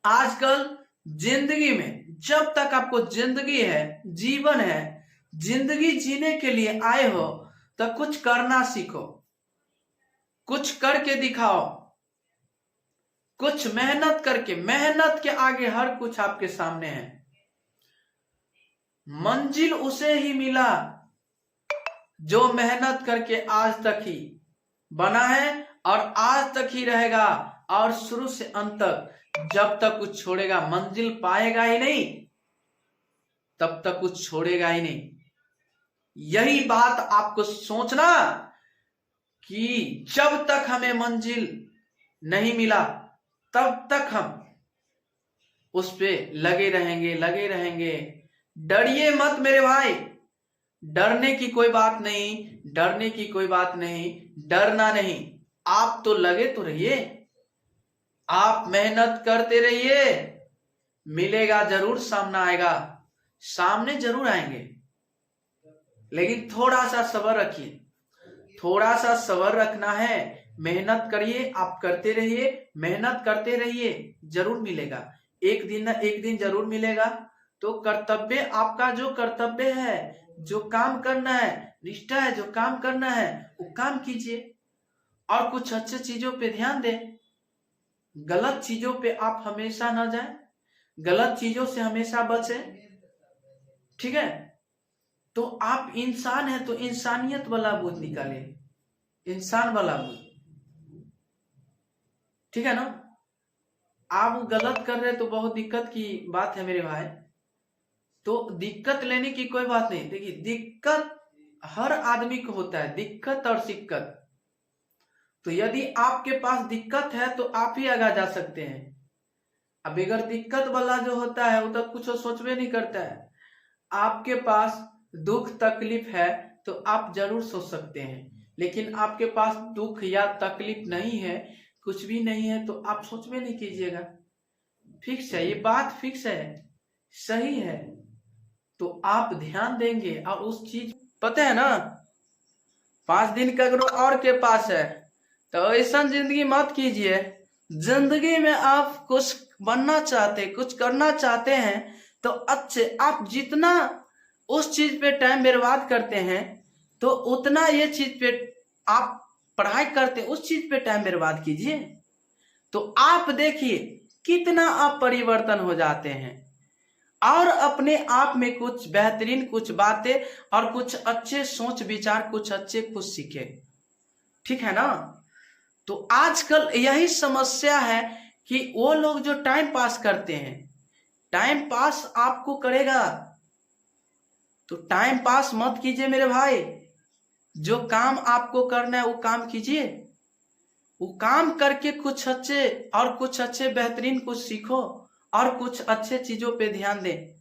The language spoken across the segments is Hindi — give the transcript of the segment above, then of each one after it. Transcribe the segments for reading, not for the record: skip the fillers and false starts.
आजकल जिंदगी में जब तक आपको जिंदगी है, जीवन है, जिंदगी जीने के लिए आए हो तो कुछ करना सीखो, कुछ करके दिखाओ, कुछ मेहनत करके। मेहनत के आगे हर कुछ आपके सामने है। मंजिल उसे ही मिला जो मेहनत करके आज तक ही बना है और आज तक ही रहेगा, और शुरू से अंत तक जब तक कुछ छोड़ेगा मंजिल पाएगा ही नहीं, तब तक कुछ छोड़ेगा ही नहीं। यही बात आपको सोचना कि जब तक हमें मंजिल नहीं मिला तब तक हम उस पे लगे रहेंगे। डरिए मत मेरे भाई, डरने की कोई बात नहीं, डरना नहीं। आप तो लगे तो रहिए, आप मेहनत करते रहिए, मिलेगा जरूर, सामने जरूर आएंगे। लेकिन थोड़ा सा सब्र रखिए, थोड़ा सा सब्र रखना है। मेहनत करिए, आप करते रहिए, मेहनत करते रहिए, जरूर मिलेगा। एक दिन ना एक दिन जरूर मिलेगा। तो कर्तव्य, आपका जो कर्तव्य है, जो काम करना है, निष्ठा है, जो काम करना है वो काम कीजिए, और कुछ अच्छे चीजों पे ध्यान दें। गलत चीजों पे आप हमेशा ना जाएं, गलत चीजों से हमेशा बचें, ठीक है। तो आप इंसान है तो इंसानियत वाला बोध निकाले, इंसान वाला बोध, ठीक है ना। आप गलत कर रहे तो बहुत दिक्कत की बात है मेरे भाई। तो दिक्कत लेने की कोई बात नहीं। देखिए, दिक्कत हर आदमी को होता है, दिक्कत और सिक्कत। तो यदि आपके पास दिक्कत है तो आप ही आगे जा सकते हैं। अब अगर दिक्कत वाला जो होता है वो तो कुछ सोच भी नहीं करता है। आपके पास दुख तकलीफ है तो आप जरूर सोच सकते हैं, लेकिन आपके पास दुख या तकलीफ नहीं है, कुछ भी नहीं है, तो आप सोच भी नहीं कीजिएगा। फिक्स है, ये बात फिक्स है, सही है। तो आप ध्यान देंगे और उस चीज, पता है ना, 5 दिन का अगर और के पास है तो ऐसा जिंदगी मत कीजिए। जिंदगी में आप कुछ बनना चाहते, कुछ करना चाहते हैं तो अच्छे, आप जितना उस चीज पे टाइम बर्बाद करते हैं तो उतना ये चीज पे आप पढ़ाई करते, उस चीज पे टाइम बर्बाद कीजिए। तो आप देखिए कितना आप परिवर्तन हो जाते हैं, और अपने आप में कुछ बेहतरीन कुछ बातें और कुछ अच्छे सोच विचार, कुछ अच्छे कुछ सीखे, ठीक है ना। तो आजकल यही समस्या है कि वो लोग जो टाइम पास करते हैं, टाइम पास आपको करेगा तो टाइम पास मत कीजिए मेरे भाई। जो काम आपको करना है वो काम कीजिए, वो काम करके कुछ अच्छे बेहतरीन कुछ सीखो और कुछ अच्छे चीजों पे ध्यान दें।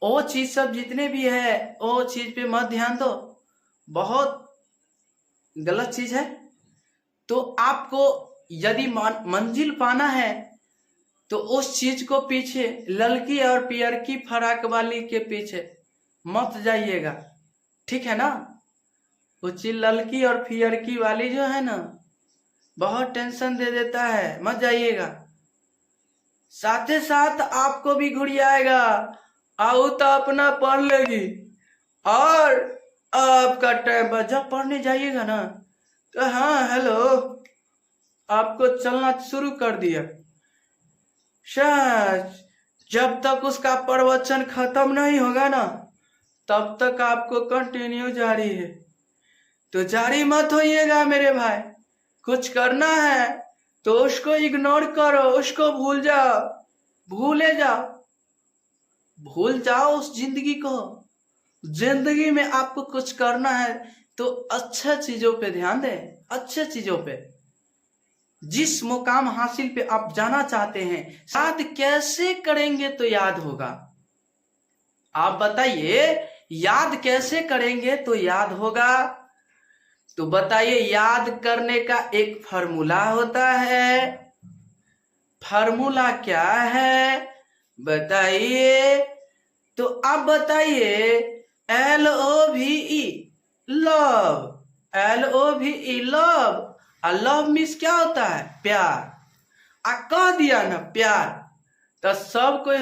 वो चीज सब जितने भी है वो चीज पे मत ध्यान दो, बहुत गलत चीज है। तो आपको यदि मंजिल पाना है तो उस चीज को पीछे, ललकी और पियरकी फराक वाली के पीछे मत जाइएगा, ठीक है ना। वो चीज ललकी और पियरकी वाली जो है ना, बहुत टेंशन दे देता है, मत जाइएगा। साथ ही साथ आपको भी घुड़ी आएगा, आओ तो अपना पढ़ लेगी, और आपका टाइम जब पढ़ने जाइएगा ना तो हाँ हेलो, आपको चलना शुरू कर दिया। सच, जब तक उसका प्रवचन खत्म नहीं होगा ना तब तक आपको कंटिन्यू जारी है। तो जारी मत होइएगा मेरे भाई। कुछ करना है तो उसको इग्नोर करो, उसको भूल जाओ, भूल जाओ उस जिंदगी को। जिंदगी में आपको कुछ करना है तो अच्छे चीजों पे ध्यान दें, अच्छे चीजों पे। जिस मुकाम हासिल पे आप जाना चाहते हैं, याद कैसे करेंगे तो याद होगा। आप बताइए, याद कैसे करेंगे तो याद होगा? तो बताइए, याद करने का एक फार्मूला होता है। फार्मूला क्या है बताइए? तो आप बताइए, LOVE, लव, LOVE, लव। और लव मीन्स क्या होता है? प्यार। कह दिया ना प्यार, तो सब कोई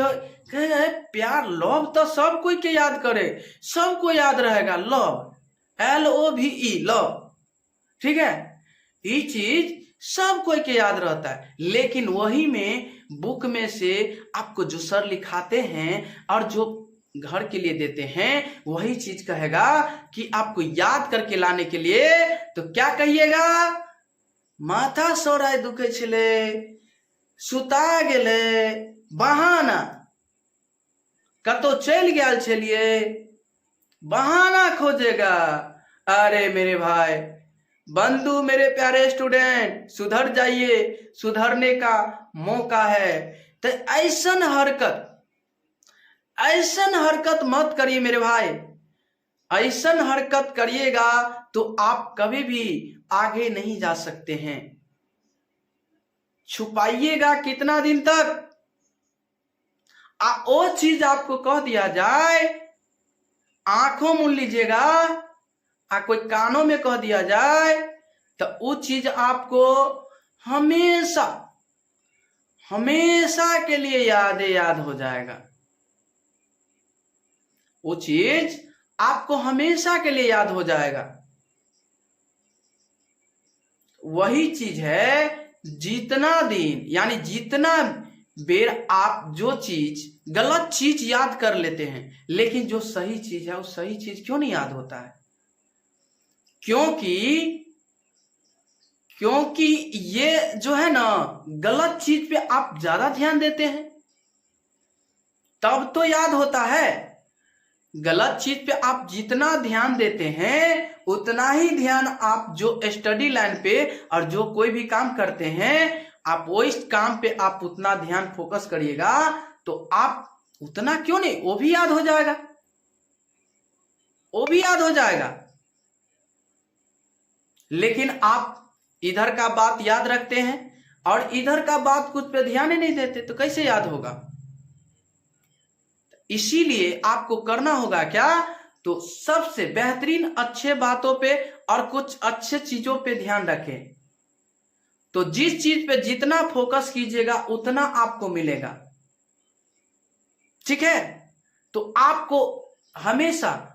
कहे प्यार लव तो सब कोई के याद करे, सबको याद रहेगा लव, LOVE लव, ठीक है, ये चीज सब कोई के याद रहता है। लेकिन वही में बुक में से आपको जो सर लिखाते हैं और जो घर के लिए देते हैं वही चीज कहेगा कि आपको याद करके लाने के लिए, तो क्या कहिएगा, माथा सोराय दुखे छले, सुता गेले, बहाना, कतो चल गया छलिए, बहाना खोजेगा। अरे मेरे भाई बंधु, मेरे प्यारे स्टूडेंट, सुधर जाइए, सुधरने का मौका है। तो ऐसन हरकत मत करिए मेरे भाई, ऐसन हरकत करिएगा तो आप कभी भी आगे नहीं जा सकते हैं। छुपाइएगा कितना दिन तक, वो चीज आपको कह दिया जाए, आंखों मूंद लीजिएगा, कोई कानों में कह दिया जाए, तो वो चीज आपको हमेशा के लिए याद हो जाएगा। वो चीज आपको हमेशा के लिए याद हो जाएगा। वही चीज है, जितना दिन यानी जितना बेर आप जो चीज गलत चीज याद कर लेते हैं, लेकिन जो सही चीज है वो सही चीज क्यों नहीं याद होता है? क्योंकि ये जो है ना, गलत चीज पे आप ज्यादा ध्यान देते हैं, तब तो याद होता है। गलत चीज पे आप जितना ध्यान देते हैं उतना ही ध्यान आप जो स्टडी लाइन पे और जो कोई भी काम करते हैं, आप वो इस काम पे आप उतना ध्यान फोकस करिएगा, तो आप उतना क्यों नहीं, वो भी याद हो जाएगा, वो भी याद हो जाएगा। लेकिन आप इधर का बात याद रखते हैं और इधर का बात कुछ पे ध्यान ही नहीं देते, तो कैसे याद होगा? इसीलिए आपको करना होगा क्या, तो सबसे बेहतरीन अच्छे बातों पे और कुछ अच्छे चीजों पे ध्यान रखें। तो जिस चीज पे जितना फोकस कीजिएगा उतना आपको मिलेगा, ठीक है। तो आपको हमेशा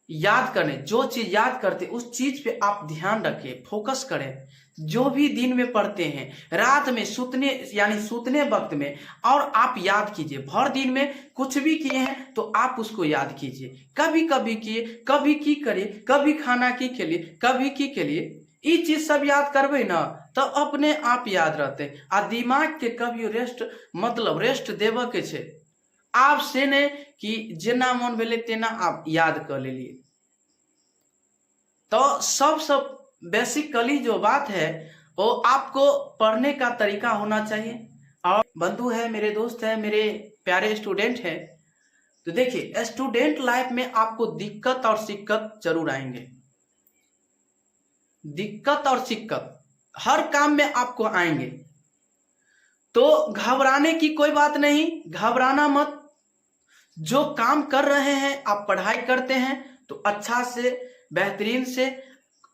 याद करें, जो चीज याद करते उस चीज पे आप ध्यान रखें, फोकस करें। जो भी दिन में पढ़ते हैं, रात में सूतने वक्त में, और आप याद कीजिए। भर दिन में कुछ भी किए हैं तो आप उसको याद कीजिए, कभी कभी किए, कभी की करिए, कभी खाना की के लिए, कभी की के लिए, ये चीज सब याद करबे ना तो अपने आप याद रहते। आ दिमाग के कभी रेस्ट देव के छे, आप से ने कि जेना मन भेले तेना आप याद कर लिए। तो सब बेसिकली जो बात है वो आपको पढ़ने का तरीका होना चाहिए। और बंधु है, मेरे दोस्त है, मेरे प्यारे स्टूडेंट है, तो देखिए स्टूडेंट लाइफ में आपको दिक्कत और सिक्कत जरूर आएंगे। दिक्कत और सिक्कत हर काम में आपको आएंगे, तो घबराने की कोई बात नहीं, घबराना मत। जो काम कर रहे हैं, आप पढ़ाई करते हैं तो अच्छा से बेहतरीन से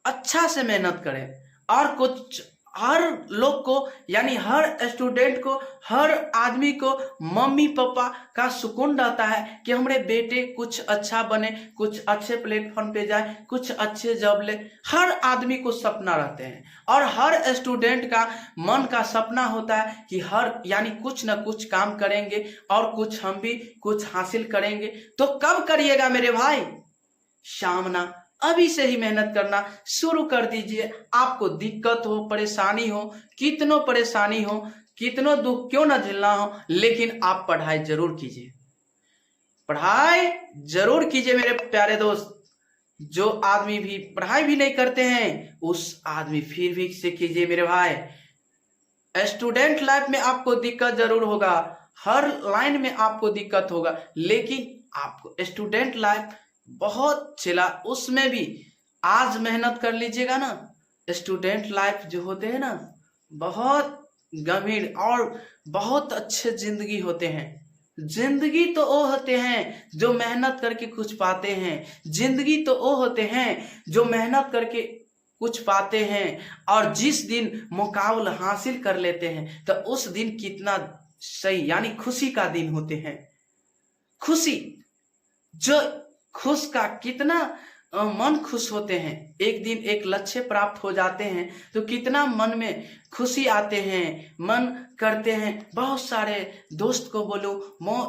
अच्छा से मेहनत करें। और कुछ हर लोग को यानी हर स्टूडेंट को, हर आदमी को मम्मी पापा का सुकून रहता है कि हमारे बेटे कुछ अच्छा बने, कुछ अच्छे प्लेटफॉर्म पे जाए, कुछ अच्छे जॉब ले। हर आदमी को सपना रहते हैं और हर स्टूडेंट का मन का सपना होता है कि यानी कुछ ना कुछ काम करेंगे और कुछ हम भी कुछ हासिल करेंगे। तो कब करिएगा मेरे भाई? सामना अभी से ही मेहनत करना शुरू कर दीजिए। आपको दिक्कत हो, परेशानी हो, कितनो परेशानी हो, कितनो दुख क्यों ना झेलना हो, लेकिन आप पढ़ाई जरूर कीजिए, पढ़ाई जरूर कीजिए मेरे प्यारे दोस्त। जो आदमी भी पढ़ाई भी नहीं करते हैं उस आदमी फिर भी से कीजिए मेरे भाई। स्टूडेंट लाइफ में आपको दिक्कत जरूर होगा, हर लाइन में आपको दिक्कत होगा, लेकिन आपको स्टूडेंट लाइफ बहुत चला, उसमें भी आज मेहनत कर लीजिएगा ना। स्टूडेंट लाइफ जो होते हैं ना, बहुत गंभीर और बहुत अच्छे जिंदगी होते हैं। जिंदगी तो वो होते हैं जो मेहनत करके कुछ पाते हैं, जिंदगी तो वो होते हैं जो मेहनत करके कुछ पाते हैं और जिस दिन मुकाबला हासिल कर लेते हैं तो उस दिन कितना सही यानी खुशी का दिन होते हैं। खुशी जो खुश का कितना मन खुश होते हैं। एक दिन एक लक्ष्य प्राप्त हो जाते हैं तो कितना मन में खुशी आते हैं, मन करते हैं बहुत सारे दोस्त को बोलो,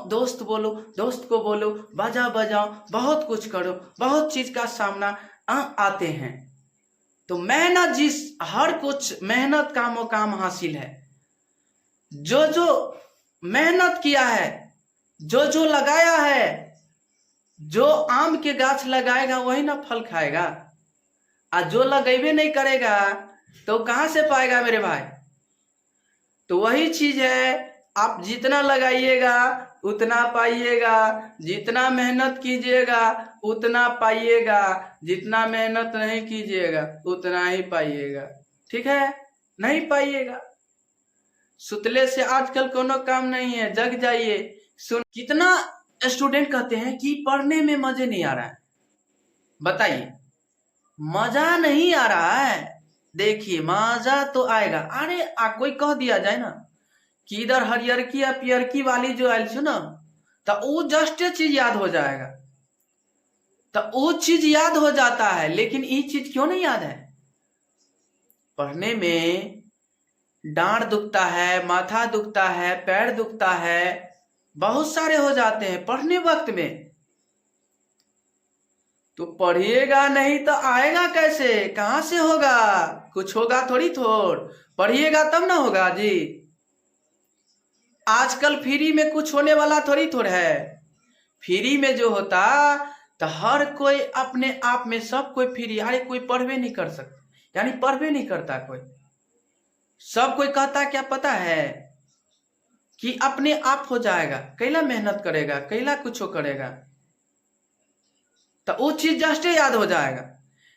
दोस्त को बोलो, बजा बजाओ, बहुत कुछ करो, बहुत चीज का सामना आते हैं। तो मेहनत जिस हर कुछ मेहनत का मुकाम हासिल है। जो जो मेहनत किया है, जो जो लगाया है, जो आम के गाछ लगाएगा वही ना फल खाएगा, और जो लगेबे नहीं करेगा तो कहां से पाएगा मेरे भाई। तो वही चीज है, आप जितना लगाइएगा उतना पाइएगा, जितना मेहनत कीजिएगा उतना पाइएगा, जितना मेहनत नहीं कीजिएगा उतना ही पाइएगा। ठीक है, नहीं पाइएगा। सुतले से आजकल कोनो काम नहीं है, जग जाइए। सुन, कितना स्टूडेंट कहते हैं कि पढ़ने में मजे नहीं आ रहा है। बताइए, मजा नहीं आ रहा है? देखिए मजा तो आएगा। अरे कोई कह दिया जाए ना कि इधर हरियरकी या पियरकी वाली जो आयल ना, तो वो जस्ट चीज याद हो जाएगा, तो वो चीज याद हो जाता है। लेकिन ये चीज क्यों नहीं याद है? पढ़ने में डांड दुखता है, माथा दुखता है, पैर दुखता है, बहुत सारे हो जाते हैं पढ़ने वक्त में। तो पढ़िएगा नहीं तो आएगा कैसे, कहां से होगा? कुछ होगा थोड़ी पढ़िएगा तब ना होगा जी। आजकल फ्री में कुछ होने वाला थोड़ी है। फ्री में जो होता तो हर कोई अपने आप में सब कोई फ्री। अरे कोई पढ़वे नहीं कर सकता, यानी पढ़वे नहीं करता कोई। सब कोई कहता क्या पता है कि अपने आप हो जाएगा, कैला मेहनत करेगा, कैला कुछ करेगा, तो वो चीज जस्ट याद हो जाएगा।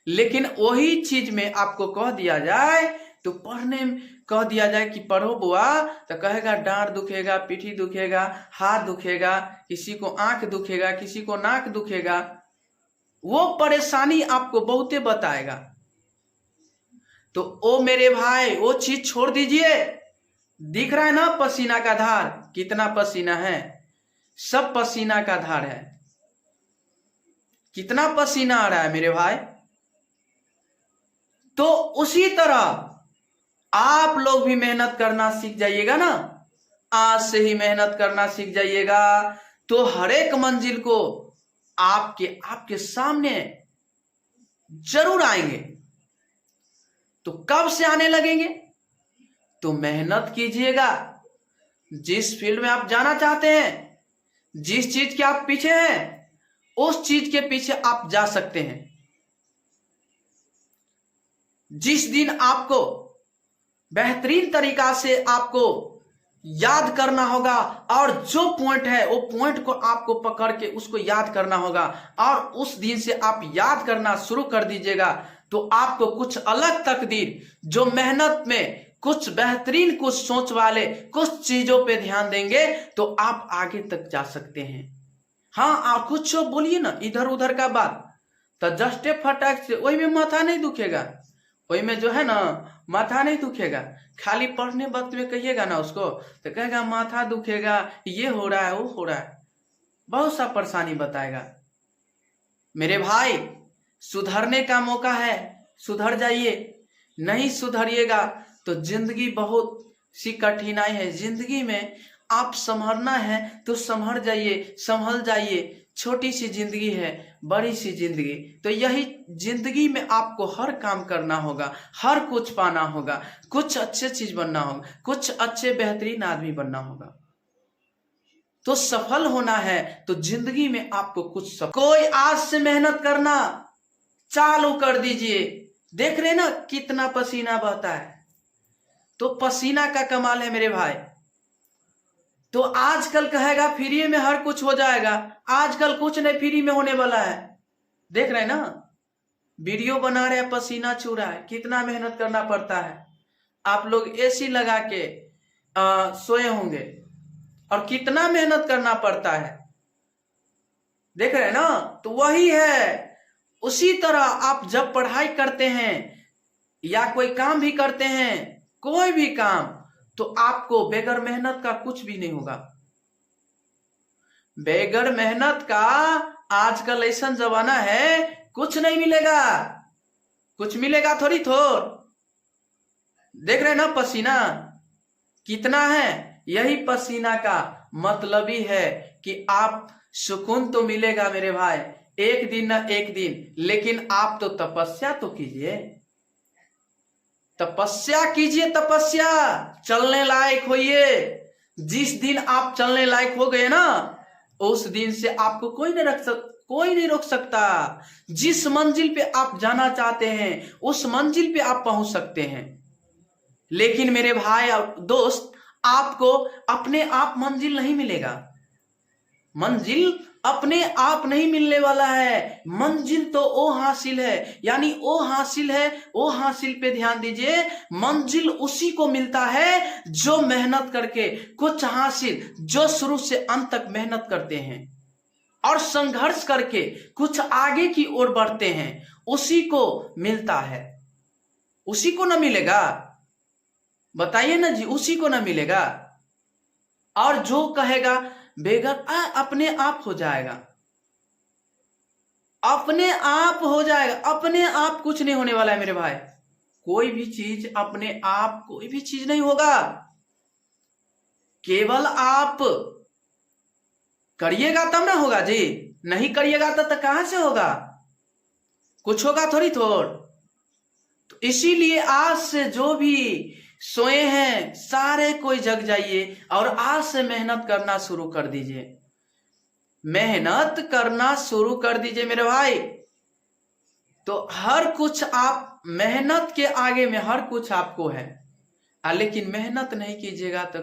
लेकिन वही चीज में आपको कह दिया जाए, तो पढ़ने में कह दिया जाए कि पढ़ो बुआ, तो कहेगा डांड दुखेगा, पीठी दुखेगा, हाथ दुखेगा, किसी को आंख दुखेगा, किसी को नाक दुखेगा। वो परेशानी आपको बहुते बताएगा। तो ओ मेरे भाई, वो चीज छोड़ दीजिए। दिख रहा है ना पसीना का धार, कितना पसीना है, सब पसीना का धार है। कितना पसीना आ रहा है मेरे भाई। तो उसी तरह आप लोग भी मेहनत करना सीख जाइएगा ना, आज से ही मेहनत करना सीख जाइएगा, तो हर एक मंजिल को आपके सामने जरूर आएंगे। तो कब से आने लगेंगे? तो मेहनत कीजिएगा। जिस फील्ड में आप जाना चाहते हैं, जिस चीज के आप पीछे हैं, उस चीज के पीछे आप जा सकते हैं। जिस दिन आपको बेहतरीन तरीका से आपको याद करना होगा, और जो पॉइंट है वो पॉइंट को आपको पकड़ के उसको याद करना होगा, और उस दिन से आप याद करना शुरू कर दीजिएगा, तो आपको कुछ अलग तकदीर, जो मेहनत में कुछ बेहतरीन, कुछ सोच वाले, कुछ चीजों पे ध्यान देंगे तो आप आगे तक जा सकते हैं। हाँ, आप कुछ बोलिए ना इधर उधर का बात, तो जस्टे फटाक से वही में माथा नहीं दुखेगा, वही में जो है ना माथा नहीं दुखेगा। खाली पढ़ने वक्त में कहिएगा ना उसको, तो कहेगा माथा दुखेगा, ये हो रहा है, वो हो रहा है, बहुत सा परेशानी बताएगा। मेरे भाई, सुधरने का मौका है, सुधर जाइए। नहीं सुधरिएगा तो जिंदगी बहुत सी कठिनाई है। जिंदगी में आप संभरना है तो संभर जाइए, संभल जाइए। छोटी सी जिंदगी है, बड़ी सी जिंदगी। तो यही जिंदगी में आपको हर काम करना होगा, हर कुछ पाना होगा, कुछ अच्छे चीज बनना होगा, कुछ अच्छे बेहतरीन आदमी बनना होगा। तो सफल होना है तो जिंदगी में आपको कुछ कोई आज से मेहनत करना चालू कर दीजिए। देख रहे ना कितना पसीना बहता है, तो पसीना का कमाल है मेरे भाई। तो आजकल कहेगा फ्री में हर कुछ हो जाएगा, आजकल कुछ नहीं फ्री में होने वाला है। देख रहे ना, वीडियो बना रहे हैं, पसीना छू रहा है, कितना मेहनत करना पड़ता है। आप लोग एसी लगा के सोए होंगे, और कितना मेहनत करना पड़ता है, देख रहे ना। तो वही है, उसी तरह आप जब पढ़ाई करते हैं या कोई काम भी करते हैं, कोई भी काम, तो आपको बगैर मेहनत का कुछ भी नहीं होगा। बगैर मेहनत का आजकल ऐसा जमाना है, कुछ नहीं मिलेगा। कुछ मिलेगा थोड़ी थोड़। देख रहे ना पसीना कितना है। यही पसीना का मतलब ही है कि आप सुकून तो मिलेगा मेरे भाई, एक दिन ना एक दिन, लेकिन आप तो तपस्या तो कीजिए, तपस्या कीजिए, तपस्या, चलने लायक होइए। जिस दिन आप चलने लायक हो गए ना, उस दिन से आपको कोई नहीं रोक सकता। जिस मंजिल पे आप जाना चाहते हैं उस मंजिल पे आप पहुंच सकते हैं। लेकिन मेरे भाई और दोस्त, आपको अपने आप मंजिल नहीं मिलेगा। मंजिल अपने आप नहीं मिलने वाला है। मंजिल तो वो हासिल है, यानी वो हासिल है, वो हासिल पे ध्यान दीजिए। मंजिल उसी को मिलता है जो मेहनत करके कुछ हासिल, जो शुरू से अंत तक मेहनत करते हैं और संघर्ष करके कुछ आगे की ओर बढ़ते हैं, उसी को मिलता है। उसी को ना मिलेगा, बताइए ना जी, उसी को ना मिलेगा। और जो कहेगा बेगर अपने आप हो जाएगा, अपने आप हो जाएगा, अपने आप कुछ नहीं होने वाला है मेरे भाई। कोई भी चीज अपने आप, कोई भी चीज नहीं होगा। केवल आप करिएगा तब ना होगा जी, नहीं करिएगा तो कहां से होगा? कुछ होगा थोड़ी थोड़। तो इसीलिए आज से जो भी सोए हैं सारे कोई जग जाइए और आज से मेहनत करना शुरू कर दीजिए। मेहनत करना शुरू कर दीजिए मेरे भाई। तो हर कुछ आप, मेहनत के आगे में हर कुछ आपको है। लेकिन मेहनत नहीं कीजिएगा तो